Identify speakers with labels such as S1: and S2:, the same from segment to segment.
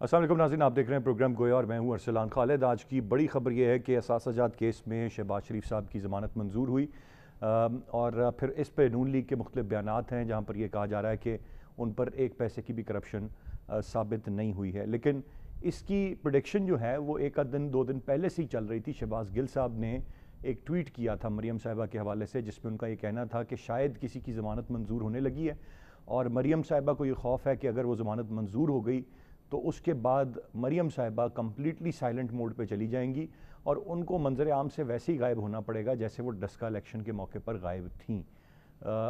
S1: अस्सलाम वालेकुम नाज़रीन, आप देख रहे हैं प्रोग्राम गोया और मैं हूं अरसलान खालिद। आज की बड़ी खबर यह है कि असासाजात केस में शहबाज शरीफ साहब की ज़मानत मंजूर हुई और फिर इस पर नून लीग के मुख्तलिफ बयानात हैं जहां पर यह कहा जा रहा है कि उन पर एक पैसे की भी करप्शन साबित नहीं हुई है। लेकिन इसकी प्रोडिक्शन जो है वो एक दिन दो दिन पहले से ही चल रही थी। शहबाज गिल साहब ने एक ट्वीट किया था मरियम साहिबा के हवाले से, जिसमें उनका ये कहना था कि शायद किसी की ज़मानत मंजूर होने लगी है और मरियम साहिबा को ये खौफ है कि अगर वो ज़मानत मंजूर हो गई तो उसके बाद मरियम साहिबा कम्प्लीटली साइलेंट मोड पे चली जाएंगी और उनको मंजर आम से वैसे ही गायब होना पड़ेगा जैसे वो डस्का इलेक्शन के मौके पर गायब थीं।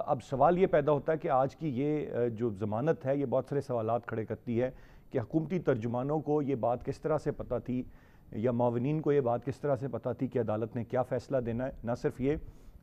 S1: अब सवाल ये पैदा होता है कि आज की ये जो ज़मानत है ये बहुत सारे सवालात खड़े करती है कि हुकूमती तर्जुमानों को ये बात किस तरह से पता थी या मावनीन को ये बात किस तरह से पता थी कि अदालत ने क्या फ़ैसला देना है। ना सिर्फ ये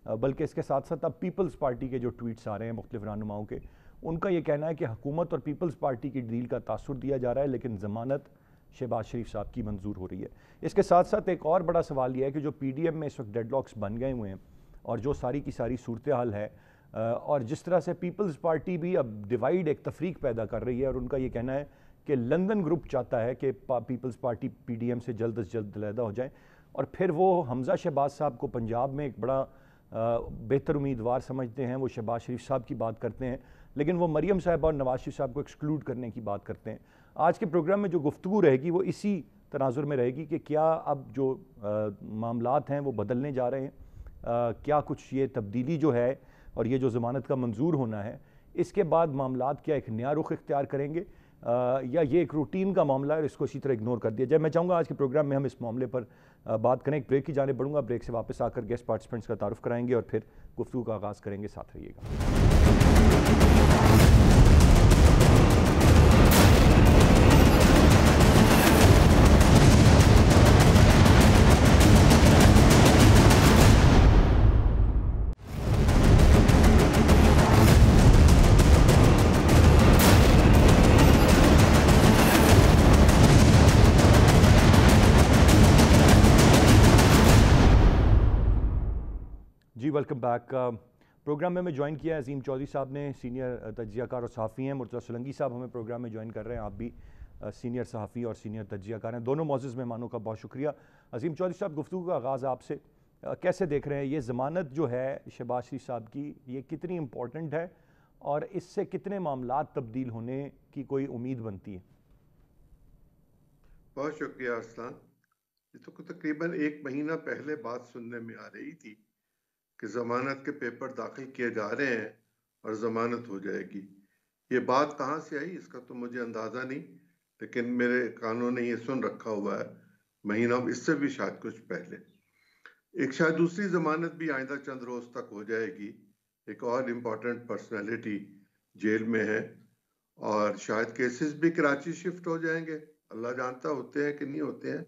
S1: बल्कि इसके साथ साथ अब पीपल्स पार्टी के जो ट्वीट्स आ रहे हैं मुख्तलिफ रहनुमाओं के, उनका ये कहना है कि हुकूमत और पीपल्स पार्टी की डील का तासुर दिया जा रहा है लेकिन ज़मानत शहबाज शरीफ साहब की मंजूर हो रही है। इसके साथ साथ एक और बड़ा सवाल यह है कि जो पीडीएम में इस वक्त डेडलॉक्स बन गए हुए हैं और जो सारी की सारी सूरत हाल है और जिस तरह से पीपल्स पार्टी भी अब डिवाइड एक तफरीक पैदा कर रही है और उनका ये कहना है कि लंदन ग्रुप चाहता है कि पीपल्स पार्टी पीडीएम से जल्द अज जल्द अलहदा हो जाए और फिर वो हमजा शहबाज साहब को पंजाब में एक बड़ा बेहतर उम्मीदवार समझते हैं, वो शहबाज शरीफ साहब की बात करते हैं, लेकिन वो मरियम साहब और नवाज शरीफ साहब को एक्सक्लूड करने की बात करते हैं। आज के प्रोग्राम में जो गुफ्तगू रहेगी वो इसी तनाजुर में रहेगी कि क्या अब जो मामलात हैं वो बदलने जा रहे हैं, क्या कुछ ये तब्दीली जो है और ये जो ज़मानत का मंजूर होना है इसके बाद मामलात क्या एक नया रुख इख्तियार करेंगे या ये एक रूटीन का मामला है और इसको इसी तरह इग्नोर कर दिया जाए। मैं चाहूँगा आज के प्रोग्राम में हम इस मामले पर बात करें। एक ब्रेक की जाने बढ़ूँगा, ब्रेक से वापस आकर गेस्ट पार्टिसिपेंट्स का तारुफ कराएंगे और फिर गुफ्तगू का आगाज़ करेंगे। साथ रहिएगा। जी वेलकम बैक। प्रोग्राम में ज्वाइन किया है अजीम चौधरी साहब ने, सीनियर तज्जियाकार और सहाफ़ी हैं। मुर्तज़ा सोलंकी साहब हमें प्रोग्राम में ज्वाइन कर रहे हैं, आप भी सीनियर सहाफ़ी और सीनियर तज्जियाकार हैं। दोनों मौजूद मेहमानों का बहुत शुक्रिया। अजीम चौधरी साहब, गुफ्तगू का आगाज़ आपसे, कैसे देख रहे हैं ये ज़मानत जो है शहबाज शरीफ साहब की, ये कितनी इम्पोर्टेंट है और इससे कितने मामलात तब्दील होने की कोई उम्मीद बनती है?
S2: बहुत शुक्रिया अरसलान। ये तो तकरीबन एक महीना पहले बात सुनने में आ रही थी कि जमानत के पेपर दाखिल किए जा रहे हैं और जमानत हो जाएगी। ये बात कहाँ से आई इसका तो मुझे अंदाज़ा नहीं, लेकिन मेरे कानों ने ये सुन रखा हुआ है महीना इससे भी शायद कुछ पहले। एक शायद दूसरी जमानत भी आइंदा चंद रोज तक हो जाएगी। एक और इम्पोर्टेंट पर्सनैलिटी जेल में है और शायद केसेस भी कराची शिफ्ट हो जाएंगे, अल्लाह जानता होते हैं कि नहीं होते हैं।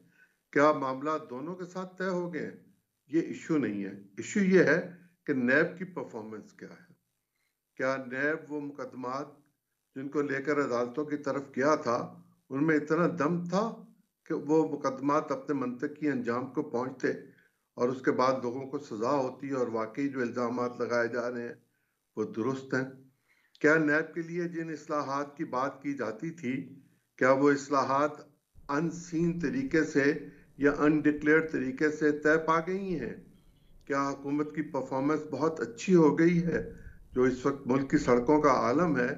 S2: क्या मामला दोनों के साथ तय हो गए हैं, ये इशू नहीं है। इशू ये है कि नैब की परफॉर्मेंस क्या है। क्या नैब वो मुकदमात जिनको लेकर अदालतों की तरफ गया था उनमें इतना दम था कि वो मुकदमात अपने मंतकी अंजाम को पहुंचते और उसके बाद लोगों को सजा होती और वाकई जो इल्ज़ामात लगाए जा रहे हैं वो दुरुस्त हैं। क्या नैब के लिए जिन इस्लाहात की बात की जाती थी, क्या वो इस्लाहात अनसीन तरीके से या अनडिक्लेयर्ड तरीके से तय पा गई हैं? क्या हुकूमत की परफॉर्मेंस बहुत अच्छी हो गई है? जो इस वक्त मुल्क की सड़कों का आलम है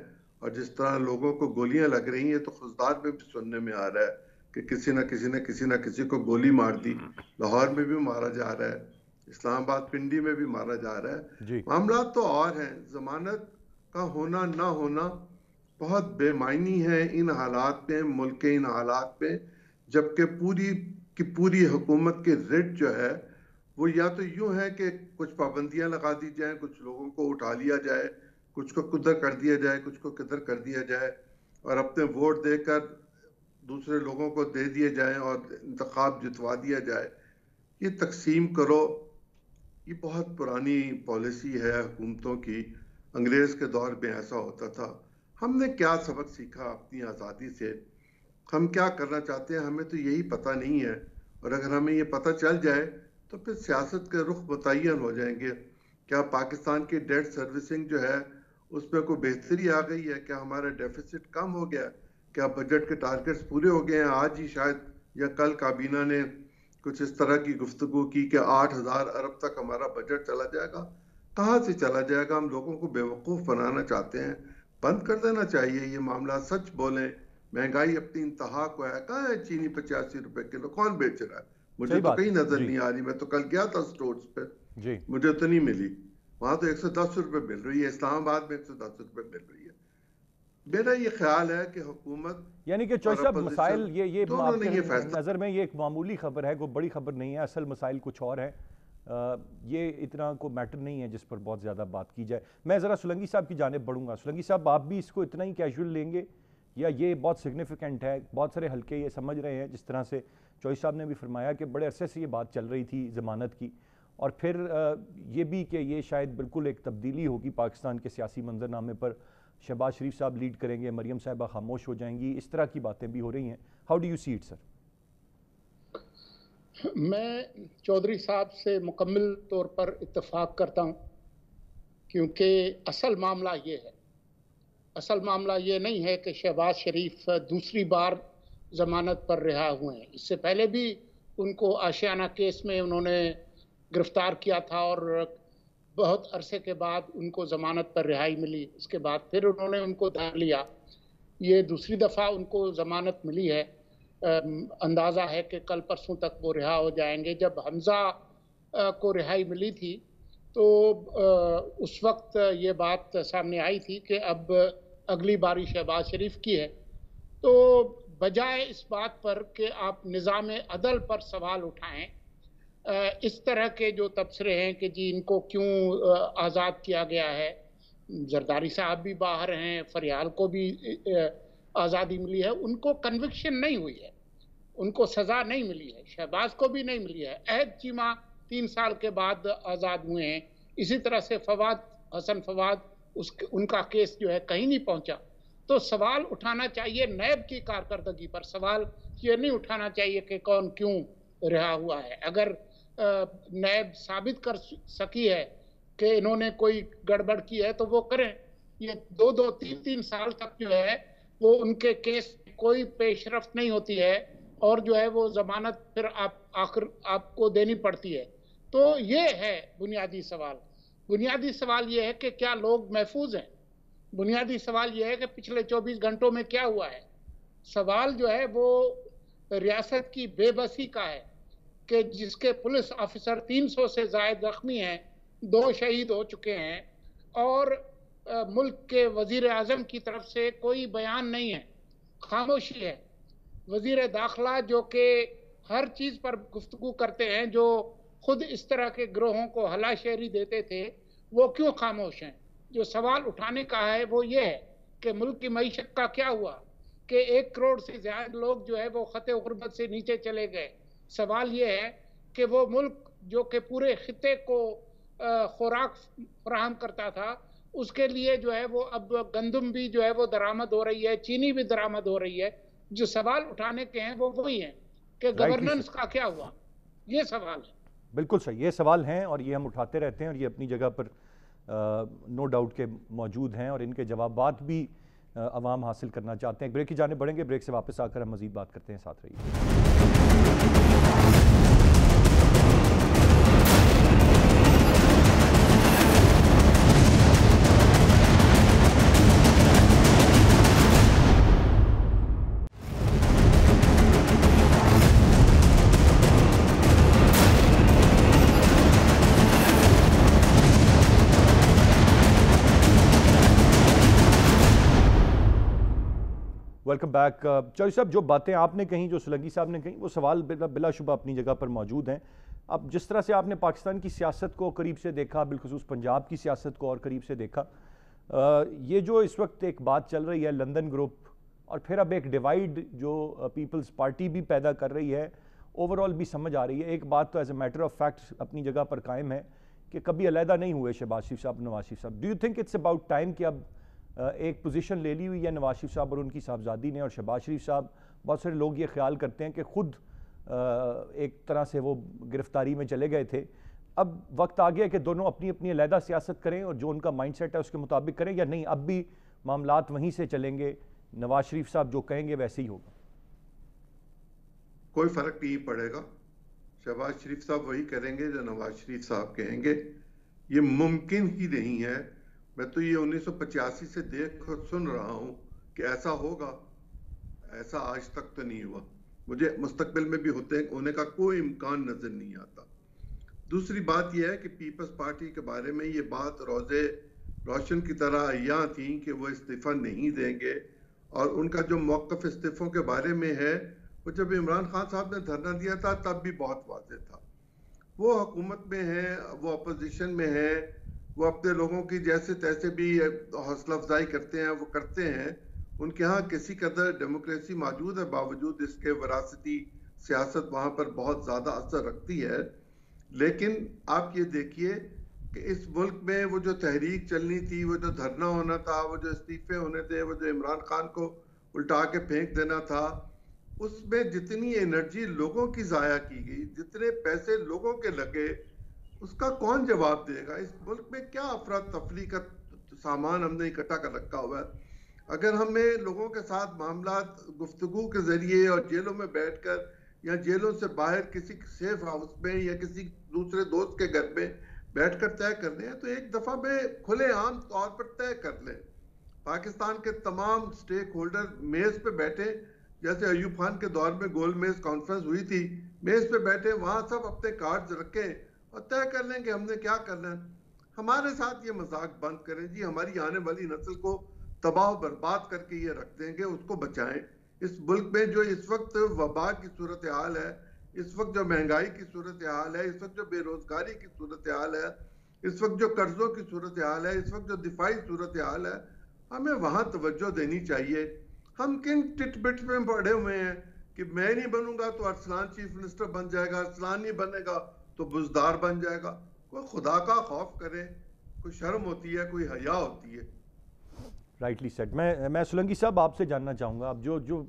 S2: और जिस तरह लोगों को गोलियां लग रही हैं, तो खुशदार में भी सुनने में आ रहा है कि किसी न किसी को गोली मार दी। लाहौर में भी मारा जा रहा है, इस्लामाबाद पिंडी में भी मारा जा रहा है।
S1: जी
S2: मामला तो और हैं। जमानत का होना ना होना बहुत बेमायनी है इन हालात में, मुल्क के इन हालात में, जबकि पूरी की पूरी हुकूमत की रिट जो है वो या तो यूं है कि कुछ पाबंदियां लगा दी जाए, कुछ लोगों को उठा लिया जाए, कुछ को कुदर कर दिया जाए, कुछ को किधर कर दिया जाए और अपने वोट देकर दूसरे लोगों को दे दिए जाए और इंतखाब जितवा दिया जाए। ये तकसीम करो, ये बहुत पुरानी पॉलिसी है हुकूमतों की। अंग्रेज के दौर में ऐसा होता था। हमने क्या सबक सीखा अपनी आज़ादी से? हम क्या करना चाहते हैं हमें तो यही पता नहीं है। और अगर हमें ये पता चल जाए तो फिर सियासत के रुख मुतय्यन हो जाएंगे। क्या पाकिस्तान की डेट सर्विसिंग जो है उसमें कोई बेहतरी आ गई है? क्या हमारा डेफिसिट कम हो गया? क्या बजट के टारगेट्स पूरे हो गए हैं? आज ही शायद या कल काबीना ने कुछ इस तरह की गुफ्तगू की कि 8,000 अरब तक हमारा बजट चला जाएगा। कहाँ से चला जाएगा? हम लोगों को बेवकूफ़ बनाना चाहते हैं। बंद कर देना चाहिए ये मामला। सच बोलें, महंगाई अपनी इंतहा को है। कहाँ है चीनी 85 रुपए किलो? कौन बेच रहा है? मुझे
S1: सही
S2: तो
S1: बात
S2: कहीं
S1: है
S2: नजर
S1: जी।
S2: नहीं आ रही। मैं तो कल गया था स्टोर्स पे,
S1: जी
S2: मुझे तो नहीं मिली। वहां तो 110 रुपए मिल रही है, इस्लामाबाद में 110 रुपए मिल रही है। मेरा ये ख्याल है कि हुकूमत
S1: यानी कि चॉइस
S2: और
S1: ऑफ मसाइल,
S2: अपोजिशन
S1: ये
S2: दोनों ने
S1: आपके
S2: ये फैसला।
S1: नज़र में ये एक मामूली खबर है, कोई बड़ी खबर नहीं है, असल मसाइल कुछ और है। ये इतना को मैटर नहीं है जिस पर बहुत ज़्यादा बात की जाए। मैं ज़रा सुलंगी साहब की जानिब बढ़ूंगा। सुलंगी साहब, आप भी इसको इतना ही कैजुअल लेंगे या ये बहुत सिग्निफिकेंट है? बहुत सारे हल्के ये समझ रहे हैं, जिस तरह से चॉइस साहब ने भी फरमाया कि बड़े अरसे से ये बात चल रही थी ज़मानत की, और फिर ये भी कि ये शायद बिल्कुल एक तब्दीली होगी पाकिस्तान के सियासी मंजरनामे पर। शहबाज शरीफ साहब लीड करेंगे, मरियम साहिबा खामोश हो जाएंगी, इस तरह की बातें भी हो रही हैं। How do you see it sir?
S3: मैं चौधरी साहब से मुकम्मल तौर पर इत्तेफाक करता हूं, क्योंकि असल मामला ये है। असल मामला ये नहीं है कि शहबाज शरीफ दूसरी बार जमानत पर रिहा हुए हैं। इससे पहले भी उनको आशियाना केस में उन्होंने गिरफ्तार किया था और बहुत अरसे के बाद उनको जमानत पर रिहाई मिली। उसके बाद फिर उन्होंने उनको धार लिया। ये दूसरी दफ़ा उनको जमानत मिली है। अंदाज़ा है कि कल परसों तक वो रिहा हो जाएंगे। जब हमज़ा को रिहाई मिली थी तो उस वक्त ये बात सामने आई थी कि अब अगली बारी शहबाज शरीफ की है। तो बजाय इस बात पर कि आप निज़ाम अदल पर सवाल उठाएं, इस तरह के जो तबसरे हैं कि जी इनको क्यों आज़ाद किया गया है, जरदारी साहब भी बाहर हैं, फरियाल को भी आज़ादी मिली है, उनको कन्विक्शन नहीं हुई है, उनको सज़ा नहीं मिली है, शहबाज को भी नहीं मिली है। अहद चीमा 3 साल के बाद आज़ाद हुए हैं। इसी तरह से फवाद हसन फवाद, उनका केस जो है कहीं नहीं पहुंचा। तो सवाल उठाना चाहिए नैब की कारकर्दगी पर, सवाल ये नहीं उठाना चाहिए कि कौन क्यों रिहा हुआ है। अगर नैब साबित कर सकी है कि इन्होंने कोई गड़बड़ की है तो वो करें। ये 2-2, 3-3 साल तक जो है वो उनके केस कोई पेशरफ्त नहीं होती है और जो है वो जमानत फिर आखिर आपको देनी पड़ती है। तो ये है बुनियादी सवाल। बुनियादी सवाल ये है कि क्या लोग महफूज हैं? बुनियादी सवाल ये है कि पिछले 24 घंटों में क्या हुआ है? सवाल जो है वो रियासत की बेबसी का है कि जिसके पुलिस ऑफिसर 300 से ज़ायद जख्मी हैं, 2 शहीद हो चुके हैं, और मुल्क के वजीर आज़म की तरफ से कोई बयान नहीं है, खामोशी है। वजीर दाखिला जो कि हर चीज़ पर गुफ्तगू करते हैं, जो खुद इस तरह के गिरोहों को हलाशेरी देते थे, वो क्यों खामोश हैं? जो सवाल उठाने का है वो ये है कि मुल्क की मईशत का क्या हुआ, कि 1 करोड़ से ज़्यादा लोग जो है वो ख़ते गुर्बत से नीचे चले गए। सवाल ये है कि वो मुल्क जो कि पूरे खिते को खुराक फराहम करता था, उसके लिए जो है वो अब गंदम भी जो है वो दरामद हो रही है, चीनी भी दरामद हो रही है। जो सवाल उठाने के हैं वो वही हैं कि गवर्नेंस का क्या हुआ, ये सवाल है।
S1: बिल्कुल सही, ये सवाल हैं और ये हम उठाते रहते हैं और ये अपनी जगह पर नो डाउट के मौजूद हैं और इनके जवाबात भी अवाम हासिल करना चाहते हैं। ब्रेक की जाने बढ़ेंगे, ब्रेक से वापस आकर हम मज़ीद बात करते हैं, साथ रहिए। Welcome back. चौधरी साहब, जो बातें आपने कही, जो सुलंगी साहब ने कही, वो सवाल बिलाशुबा अपनी जगह पर मौजूद हैं। अब जिस तरह से आपने पाकिस्तान की सियासत को करीब से देखा, बिलखुसूस पंजाब की सियासत को और करीब से देखा, ये जो इस वक्त एक बात चल रही है लंदन ग्रुप, और फिर अब एक डिवाइड जो पीपल्स पार्टी भी पैदा कर रही है, ओवरऑल भी समझ आ रही है। एक बात तो as a matter of fact अपनी जगह पर कायम है कि कभी अलहदा नहीं हुए शहबाज शरीफ साहब, नवाज शरीफ साहब। Do you think it's about time कि अब एक पोजीशन ले ली हुई है नवाज शरीफ साहब और उनकी साहबजादी ने, और शहबाज शरीफ साहब, बहुत सारे लोग ये ख्याल करते हैं कि खुद एक तरह से वो गिरफ्तारी में चले गए थे, अब वक्त आ गया कि दोनों अपनी अपनी अलहदा सियासत करें और जो उनका माइंडसेट है उसके मुताबिक करें, या नहीं अब भी मामलात वहीं से चलेंगे नवाज शरीफ साहब जो कहेंगे वैसे ही होगा?
S2: कोई फर्क नहीं पड़ेगा। शहबाज शरीफ साहब वही करेंगे जो नवाज शरीफ साहब कहेंगे। ये मुमकिन ही नहीं है। मैं तो ये 1985 से देख और सुन रहा हूं कि ऐसा होगा। ऐसा आज तक तो नहीं हुआ। मुझे मुस्तकबिल में भी होने का कोई इम्कान नजर नहीं आता। दूसरी बात यह है कि पीपल्स पार्टी के बारे में ये बात रोजे रोशन की तरह अय्या थी कि वो इस्तीफा नहीं देंगे, और उनका जो मौक़िफ़ इस्तीफों के बारे में है वो जब इमरान खान साहब ने धरना दिया था तब भी बहुत वाज़ेह था। वो हुकूमत में है, वो अपोजिशन में है, वो अपने लोगों की जैसे तैसे भी हौसला अफजाई करते हैं, वो करते हैं। उनके यहाँ किसी कदर डेमोक्रेसी मौजूद है, बावजूद इसके वरासती सियासत वहाँ पर बहुत ज़्यादा असर रखती है। लेकिन आप ये देखिए कि इस मुल्क में वो जो तहरीक चलनी थी, वो जो धरना होना था, वो जो इस्तीफे होने थे, वो जो इमरान खान को उल्टा के फेंक देना था, उसमें जितनी एनर्जी लोगों की ज़ाया की गई, जितने पैसे लोगों के लगे, उसका कौन जवाब देगा? इस मुल्क में क्या अफरा तफरी का सामान हमने इकट्ठा कर रखा हुआ है। अगर हमें लोगों के साथ मामला गुफ्तगू के जरिए और जेलों में बैठकर या जेलों से बाहर किसी सेफ हाउस में या किसी दूसरे दोस्त के घर में बैठकर तय करने हैं, तो एक दफा में खुलेआम तौर पर तय कर लें। पाकिस्तान के तमाम स्टेक होल्डर मेज पे बैठे, जैसे अयूब खान के दौर में गोल मेज कॉन्फ्रेंस हुई थी, मेज पे बैठे, वहां सब अपने कार्ड्स रखें और तय कर लें कि हमने क्या करना है। हमारे साथ ये मजाक बंद करें जी। हमारी आने वाली नस्ल को तबाह बर्बाद करके ये रख देंगे, उसको बचाएं। इस मुल्क में जो इस वक्त वबा की सूरत हाल है, इस वक्त जो महंगाई की सूरत हाल है, इस वक्त जो बेरोजगारी की सूरत हाल है, इस वक्त जो कर्जों की सूरत हाल है, इस वक्त जो दिफाई सूरत हाल है, हमें वहां तवज्जो देनी चाहिए। हम किन टिट बिट में पड़े हुए हैं कि मैं नहीं बनूंगा तो अरसलान चीफ मिनिस्टर बन जाएगा, अरसलान नहीं बनेगा तो बुजदार बन जाएगा। कोई खुदा का खौफ करे, कोई शर्म होती है, कोई हया होती है।
S1: Rightly said. मैं सोलंकी साहब आपसे जानना चाहूँगा, अब जो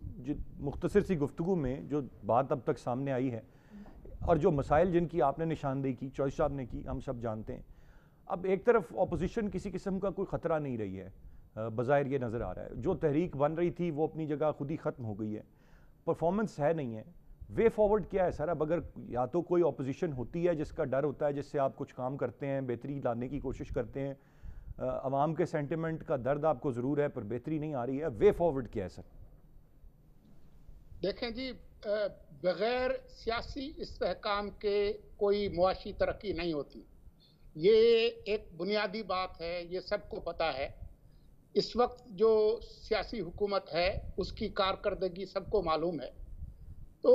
S1: मुख्तसर सी गुफ्तगू में जो बात अब तक सामने आई है और जो मसाइल जिनकी आपने निशानदेही की, चॉइस साहब ने की, हम सब जानते हैं। अब एक तरफ अपोजिशन किसी किस्म का कोई ख़तरा नहीं रही है, बज़ाहिर ये नज़र आ रहा है। जो तहरीक बन रही थी वो अपनी जगह खुद ही ख़त्म हो गई है, परफॉर्मेंस है नहीं है। वे फॉरवर्ड क्या है सर? अब अगर या तो कोई अपोजिशन होती है जिसका डर होता है, जिससे आप कुछ काम करते हैं, बेहतरी लाने की कोशिश करते हैं, अवाम के सेंटिमेंट का दर्द आपको ज़रूर है पर बेहतरी नहीं आ रही है, वे फॉरवर्ड क्या है सर?
S3: देखें जी, बगैर सियासी इस्तेहकाम के कोई मुआशी तरक्की नहीं होती। ये एक बुनियादी बात है, ये सबको पता है। इस वक्त जो सियासी हुकूमत है उसकी कारकर्दगी सबको मालूम है। तो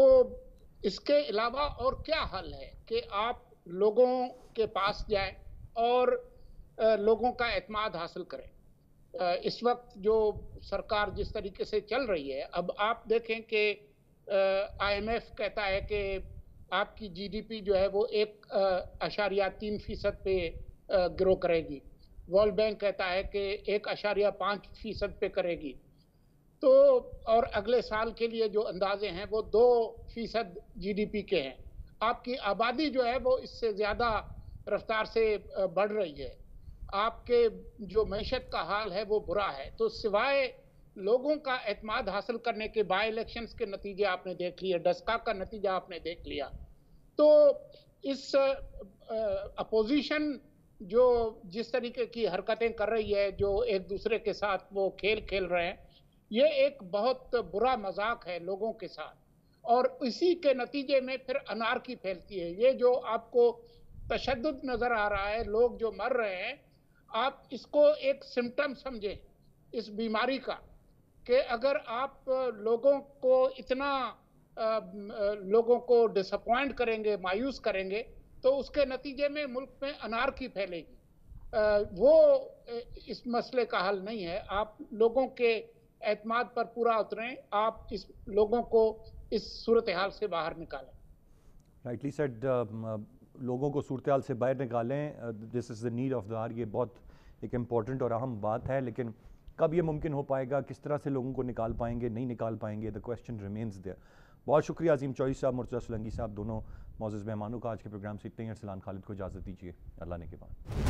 S3: इसके अलावा और क्या हल है कि आप लोगों के पास जाएं और लोगों का एतमाद हासिल करें। इस वक्त जो सरकार जिस तरीके से चल रही है, अब आप देखें कि IMF कहता है कि आपकी GDP जो है वो 1.3% पे ग्रो करेगी। वर्ल्ड बैंक कहता है कि 1.5% पे करेगी। तो और अगले साल के लिए जो अंदाजे हैं वो 2% GDP के हैं। आपकी आबादी जो है वो इससे ज़्यादा रफ्तार से बढ़ रही है। आपके जो मैशत का हाल है वो बुरा है। तो सिवाय लोगों का एतमाद हासिल करने के बाय इलेक्शंस के नतीजे आपने देख लिए, डस्का का नतीजा आपने देख लिया। तो इस अपोजिशन जो जिस तरीके की हरकतें कर रही है, जो एक दूसरे के साथ वो खेल खेल रहे हैं, ये एक बहुत बुरा मजाक है लोगों के साथ, और इसी के नतीजे में फिर अनारकी फैलती है। ये जो आपको तशद्दुद नजर आ रहा है, लोग जो मर रहे हैं, आप इसको एक सिम्टम समझें इस बीमारी का, कि अगर आप लोगों को इतना लोगों को डिसअपॉइंट करेंगे, मायूस करेंगे, तो उसके नतीजे में मुल्क में अनारकी फैलेगी। वो इस मसले का हल नहीं है। आप लोगों के एतमाद पर पूरा उतरें, आप इस लोगों को इस सूरत हाल से बाहर निकालें।
S1: Rightly said. लोगों को सूरत हाल से बाहर निकालें, this is the need of the hour. ये बहुत एक इम्पॉर्टेंट और अहम बात है, लेकिन कब ये मुमकिन हो पाएगा, किस तरह से लोगों को निकाल पाएंगे, नहीं निकाल पाएंगे, द क्वेश्चन रिमेंस देयर। बहुत शुक्रिया अजीम चौधरी साहब, मुर्तज़ा सोलंकी साहब, दोनों मौजूद मेहमानों का आज के प्रोग्राम से इतने ही। अरसलान खालिद को इजाज़त दीजिए, अल्लाह ने के बाद।